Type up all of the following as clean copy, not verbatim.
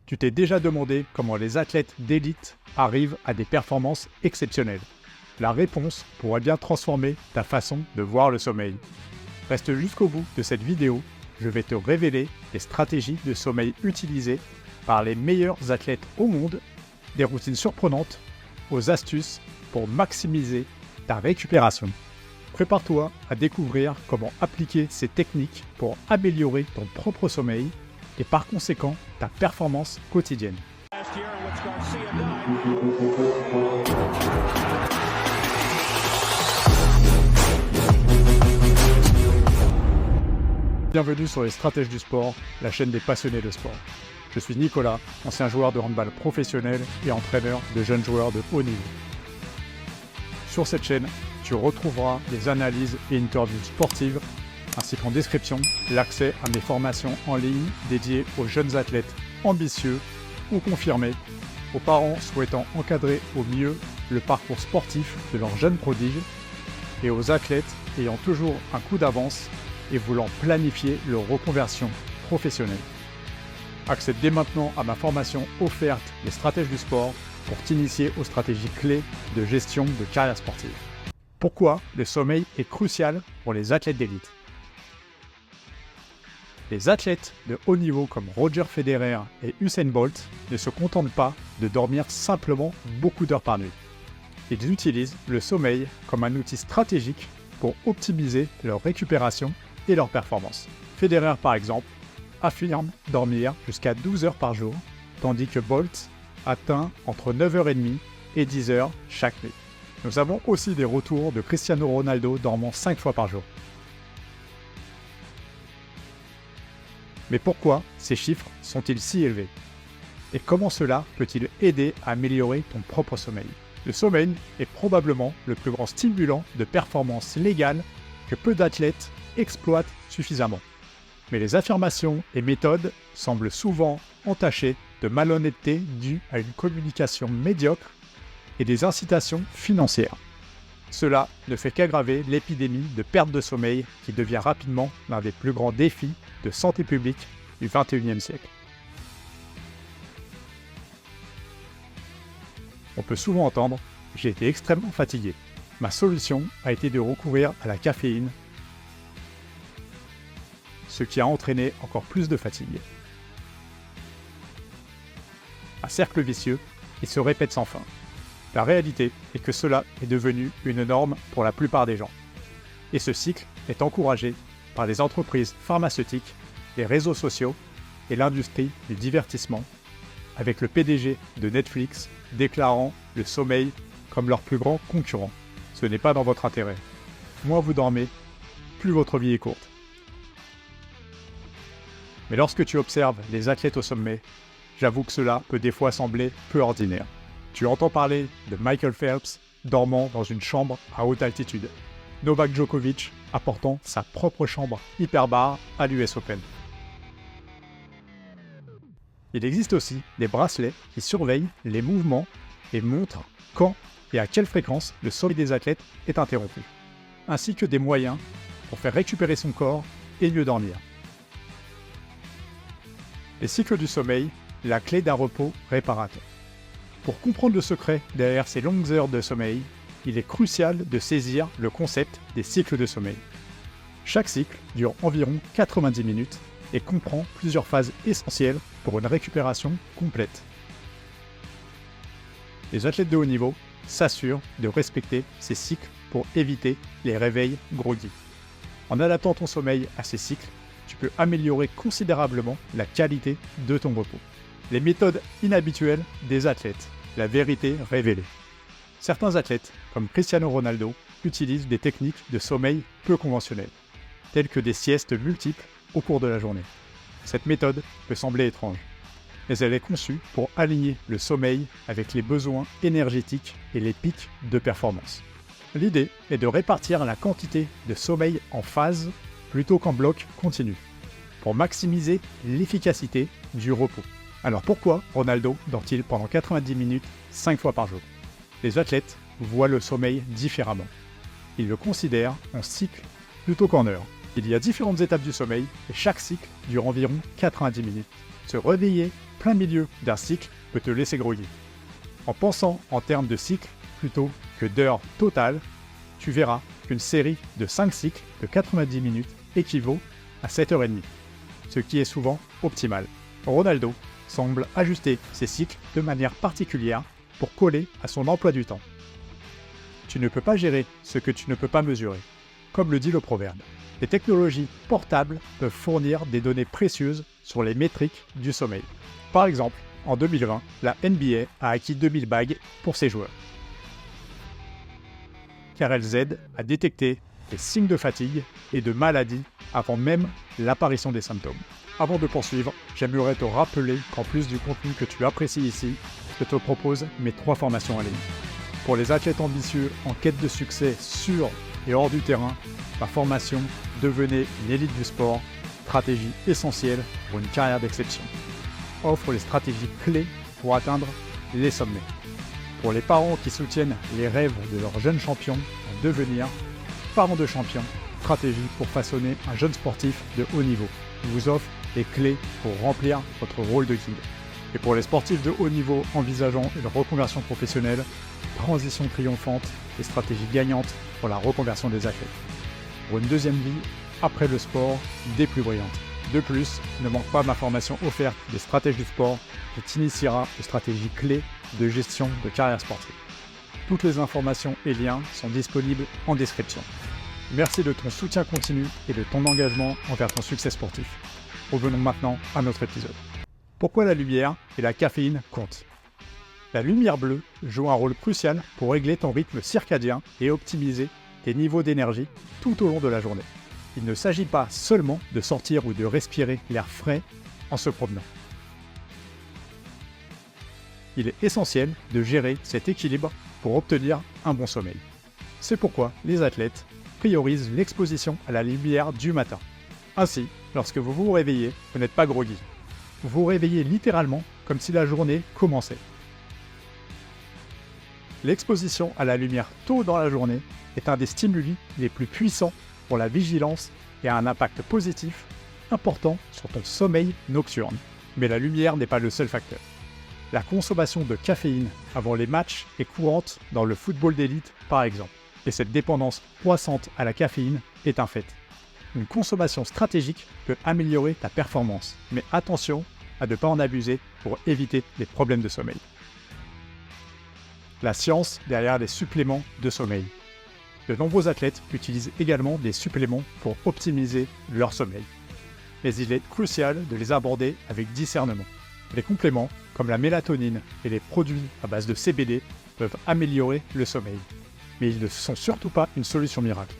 Tu t'es déjà demandé comment les athlètes d'élite arrivent à des performances exceptionnelles. La réponse pourrait bien transformer ta façon de voir le sommeil. Reste jusqu'au bout de cette vidéo, je vais te révéler les stratégies de sommeil utilisées par les meilleurs athlètes au monde, des routines surprenantes aux astuces pour maximiser ta récupération. Prépare-toi à découvrir comment appliquer ces techniques pour améliorer ton propre sommeil et par conséquent ta performance quotidienne. Bienvenue sur les Stratèges du sport, la chaîne des passionnés de sport. Je suis Nicolas, ancien joueur de handball professionnel et entraîneur de jeunes joueurs de haut niveau. Sur cette chaîne, tu retrouveras des analyses et interviews sportives, ainsi qu'en description, l'accès à mes formations en ligne dédiées aux jeunes athlètes ambitieux ou confirmés, aux parents souhaitant encadrer au mieux le parcours sportif de leurs jeunes prodiges et aux athlètes ayant toujours un coup d'avance et voulant planifier leur reconversion professionnelle. Accède dès maintenant à ma formation offerte Les Stratèges du sport pour t'initier aux stratégies clés de gestion de carrière sportive. Pourquoi le sommeil est crucial pour les athlètes d'élite? Les athlètes de haut niveau comme Roger Federer et Usain Bolt ne se contentent pas de dormir simplement beaucoup d'heures par nuit. Ils utilisent le sommeil comme un outil stratégique pour optimiser leur récupération et leur performance. Federer, par exemple, affirme dormir jusqu'à 12 heures par jour, tandis que Bolt atteint entre 9h30 et 10 heures chaque nuit. Nous avons aussi des retours de Cristiano Ronaldo dormant 5 fois par jour. Mais pourquoi ces chiffres sont-ils si élevés? Et comment cela peut-il aider à améliorer ton propre sommeil? Le sommeil est probablement le plus grand stimulant de performance légale que peu d'athlètes exploitent suffisamment. Mais les affirmations et méthodes semblent souvent entachées de malhonnêteté due à une communication médiocre et des incitations financières. Cela ne fait qu'aggraver l'épidémie de perte de sommeil qui devient rapidement l'un des plus grands défis de santé publique du XXIe siècle. On peut souvent entendre « j'ai été extrêmement fatigué ». Ma solution a été de recourir à la caféine, ce qui a entraîné encore plus de fatigue. Un cercle vicieux qui se répète sans fin. La réalité est que cela est devenu une norme pour la plupart des gens. Et ce cycle est encouragé par les entreprises pharmaceutiques, les réseaux sociaux et l'industrie du divertissement, avec le PDG de Netflix déclarant le sommeil comme leur plus grand concurrent. Ce n'est pas dans votre intérêt. Moins vous dormez, plus votre vie est courte. Mais lorsque tu observes les athlètes au sommet, j'avoue que cela peut des fois sembler peu ordinaire. Tu entends parler de Michael Phelps dormant dans une chambre à haute altitude, Novak Djokovic apportant sa propre chambre hyperbare à l'US Open. Il existe aussi des bracelets qui surveillent les mouvements et montrent quand et à quelle fréquence le sommeil des athlètes est interrompu, ainsi que des moyens pour faire récupérer son corps et mieux dormir. Les cycles du sommeil, la clé d'un repos réparateur. Pour comprendre le secret derrière ces longues heures de sommeil, il est crucial de saisir le concept des cycles de sommeil. Chaque cycle dure environ 90 minutes et comprend plusieurs phases essentielles pour une récupération complète. Les athlètes de haut niveau s'assurent de respecter ces cycles pour éviter les réveils groggy. En adaptant ton sommeil à ces cycles, tu peux améliorer considérablement la qualité de ton repos. Les méthodes inhabituelles des athlètes, la vérité révélée. Certains athlètes, comme Cristiano Ronaldo, utilisent des techniques de sommeil peu conventionnelles, telles que des siestes multiples au cours de la journée. Cette méthode peut sembler étrange, mais elle est conçue pour aligner le sommeil avec les besoins énergétiques et les pics de performance. L'idée est de répartir la quantité de sommeil en phases plutôt qu'en bloc continu, pour maximiser l'efficacité du repos. Alors pourquoi Ronaldo dort-il pendant 90 minutes 5 fois par jour? Les athlètes voient le sommeil différemment. Ils le considèrent en cycle plutôt qu'en heure. Il y a différentes étapes du sommeil et chaque cycle dure environ 90 minutes. Se réveiller plein milieu d'un cycle peut te laisser groggy. En pensant en termes de cycle plutôt que d'heures totales, tu verras qu'une série de 5 cycles de 90 minutes équivaut à 7h30, ce qui est souvent optimal. Ronaldo semble ajuster ses cycles de manière particulière pour coller à son emploi du temps. Tu ne peux pas gérer ce que tu ne peux pas mesurer, comme le dit le proverbe. Les technologies portables peuvent fournir des données précieuses sur les métriques du sommeil. Par exemple, en 2020, la NBA a acquis 2000 bagues pour ses joueurs, car elles aident à détecter les signes de fatigue et de maladie avant même l'apparition des symptômes. Avant de poursuivre, j'aimerais te rappeler qu'en plus du contenu que tu apprécies ici, je te propose mes 3 formations en ligne. Pour les athlètes ambitieux en quête de succès sur et hors du terrain, ma formation « Devenez une élite du sport », stratégie essentielle pour une carrière d'exception, offre les stratégies clés pour atteindre les sommets. Pour les parents qui soutiennent les rêves de leurs jeunes champions en devenir, parents de champions, stratégie pour façonner un jeune sportif de haut niveau. Je vous offre les clés pour remplir votre rôle de guide. Et pour les sportifs de haut niveau envisageant une reconversion professionnelle, transition triomphante et stratégie gagnante pour la reconversion des athlètes. Pour une deuxième vie, après le sport, des plus brillantes. De plus, ne manque pas ma formation offerte des stratèges du sport qui t'initiera aux stratégies clés de gestion de carrière sportive. Toutes les informations et liens sont disponibles en description. Merci de ton soutien continu et de ton engagement envers ton succès sportif. Revenons maintenant à notre épisode. Pourquoi la lumière et la caféine comptent ? La lumière bleue joue un rôle crucial pour régler ton rythme circadien et optimiser tes niveaux d'énergie tout au long de la journée. Il ne s'agit pas seulement de sortir ou de respirer l'air frais en se promenant. Il est essentiel de gérer cet équilibre pour obtenir un bon sommeil. C'est pourquoi les athlètes priorisent l'exposition à la lumière du matin. Ainsi, lorsque vous vous réveillez, vous n'êtes pas groggy. Vous vous réveillez littéralement comme si la journée commençait. L'exposition à la lumière tôt dans la journée est un des stimuli les plus puissants pour la vigilance et a un impact positif important sur ton sommeil nocturne. Mais la lumière n'est pas le seul facteur. La consommation de caféine avant les matchs est courante dans le football d'élite par exemple. Et cette dépendance croissante à la caféine est un fait. Une consommation stratégique peut améliorer ta performance, mais attention à ne pas en abuser pour éviter les problèmes de sommeil. La science derrière les suppléments de sommeil. De nombreux athlètes utilisent également des suppléments pour optimiser leur sommeil. Mais il est crucial de les aborder avec discernement. Les compléments, comme la mélatonine et les produits à base de CBD, peuvent améliorer le sommeil. Mais ils ne sont surtout pas une solution miracle.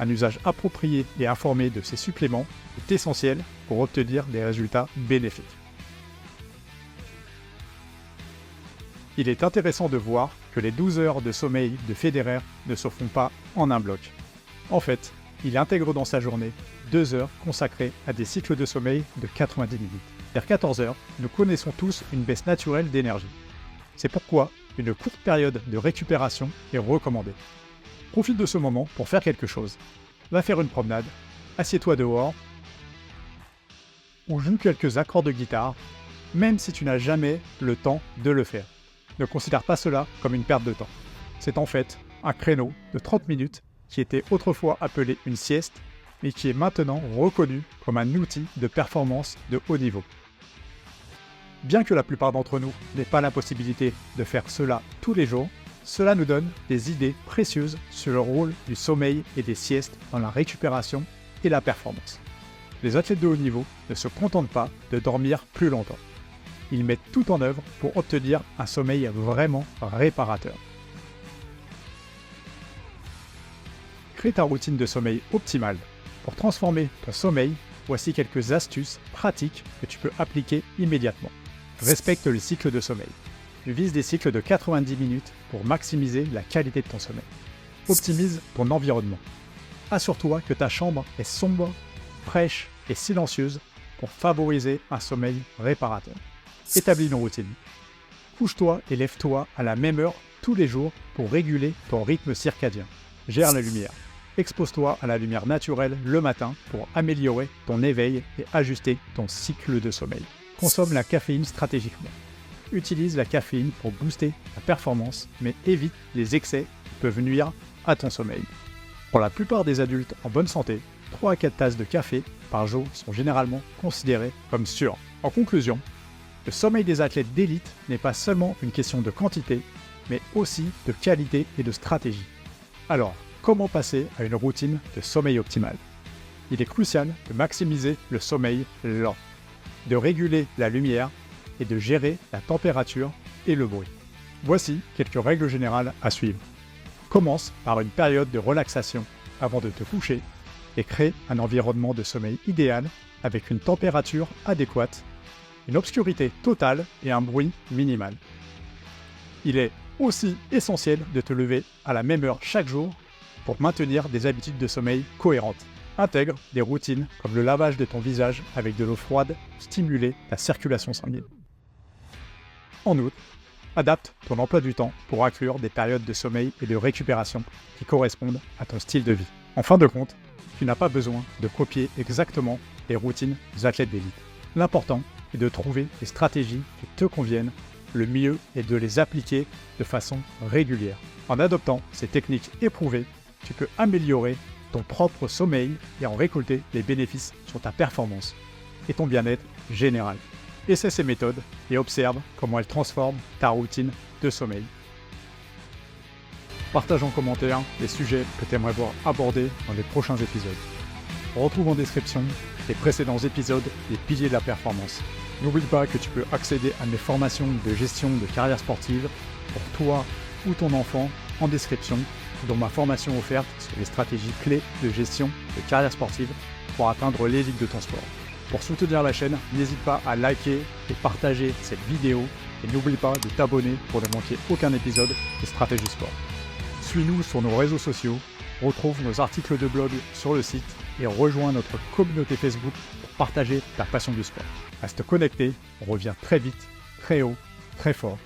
Un usage approprié et informé de ces suppléments est essentiel pour obtenir des résultats bénéfiques. Il est intéressant de voir que les 12 heures de sommeil de Federer ne se font pas en un bloc. En fait, il intègre dans sa journée 2 heures consacrées à des cycles de sommeil de 90 minutes. Vers 14 heures, nous connaissons tous une baisse naturelle d'énergie. C'est pourquoi une courte période de récupération est recommandée. Profite de ce moment pour faire quelque chose. Va faire une promenade, assieds-toi dehors, ou joue quelques accords de guitare, même si tu n'as jamais le temps de le faire. Ne considère pas cela comme une perte de temps. C'est en fait un créneau de 30 minutes qui était autrefois appelé une sieste, mais qui est maintenant reconnu comme un outil de performance de haut niveau. Bien que la plupart d'entre nous n'aient pas la possibilité de faire cela tous les jours, cela nous donne des idées précieuses sur le rôle du sommeil et des siestes dans la récupération et la performance. Les athlètes de haut niveau ne se contentent pas de dormir plus longtemps. Ils mettent tout en œuvre pour obtenir un sommeil vraiment réparateur. Crée ta routine de sommeil optimale. Pour transformer ton sommeil, voici quelques astuces pratiques que tu peux appliquer immédiatement. Respecte le cycle de sommeil. Tu vises des cycles de 90 minutes pour maximiser la qualité de ton sommeil. Optimise ton environnement. Assure-toi que ta chambre est sombre, fraîche et silencieuse pour favoriser un sommeil réparateur. Établis une routine. Couche-toi et lève-toi à la même heure tous les jours pour réguler ton rythme circadien. Gère la lumière. Expose-toi à la lumière naturelle le matin pour améliorer ton éveil et ajuster ton cycle de sommeil. Consomme la caféine stratégiquement. Utilise la caféine pour booster ta performance, mais évite les excès qui peuvent nuire à ton sommeil. Pour la plupart des adultes en bonne santé, 3 à 4 tasses de café par jour sont généralement considérées comme sûres. En conclusion, le sommeil des athlètes d'élite n'est pas seulement une question de quantité, mais aussi de qualité et de stratégie. Alors, comment passer à une routine de sommeil optimale ? Il est crucial de maximiser le sommeil lent, de réguler la lumière et de gérer la température et le bruit. Voici quelques règles générales à suivre. Commence par une période de relaxation avant de te coucher et crée un environnement de sommeil idéal avec une température adéquate, une obscurité totale et un bruit minimal. Il est aussi essentiel de te lever à la même heure chaque jour pour maintenir des habitudes de sommeil cohérentes. Intègre des routines comme le lavage de ton visage avec de l'eau froide pour stimuler la circulation sanguine. En outre, adapte ton emploi du temps pour inclure des périodes de sommeil et de récupération qui correspondent à ton style de vie. En fin de compte, tu n'as pas besoin de copier exactement les routines des athlètes d'élite. L'important est de trouver des stratégies qui te conviennent. Le mieux est de les appliquer de façon régulière. En adoptant ces techniques éprouvées, tu peux améliorer ton propre sommeil et en récolter les bénéfices sur ta performance et ton bien-être général. Essaie ces méthodes et observe comment elles transforment ta routine de sommeil. Partage en commentaire les sujets que tu aimerais voir abordés dans les prochains épisodes. Retrouve en description les précédents épisodes des piliers de la performance. N'oublie pas que tu peux accéder à mes formations de gestion de carrière sportive pour toi ou ton enfant en description, dont ma formation offerte sur les stratégies clés de gestion de carrière sportive pour atteindre l'élite de ton sport. Pour soutenir la chaîne, n'hésite pas à liker et partager cette vidéo et n'oublie pas de t'abonner pour ne manquer aucun épisode de Stratégie Sport. Suis-nous sur nos réseaux sociaux, retrouve nos articles de blog sur le site et rejoins notre communauté Facebook pour partager ta passion du sport. Reste connecté, on revient très vite, très haut, très fort.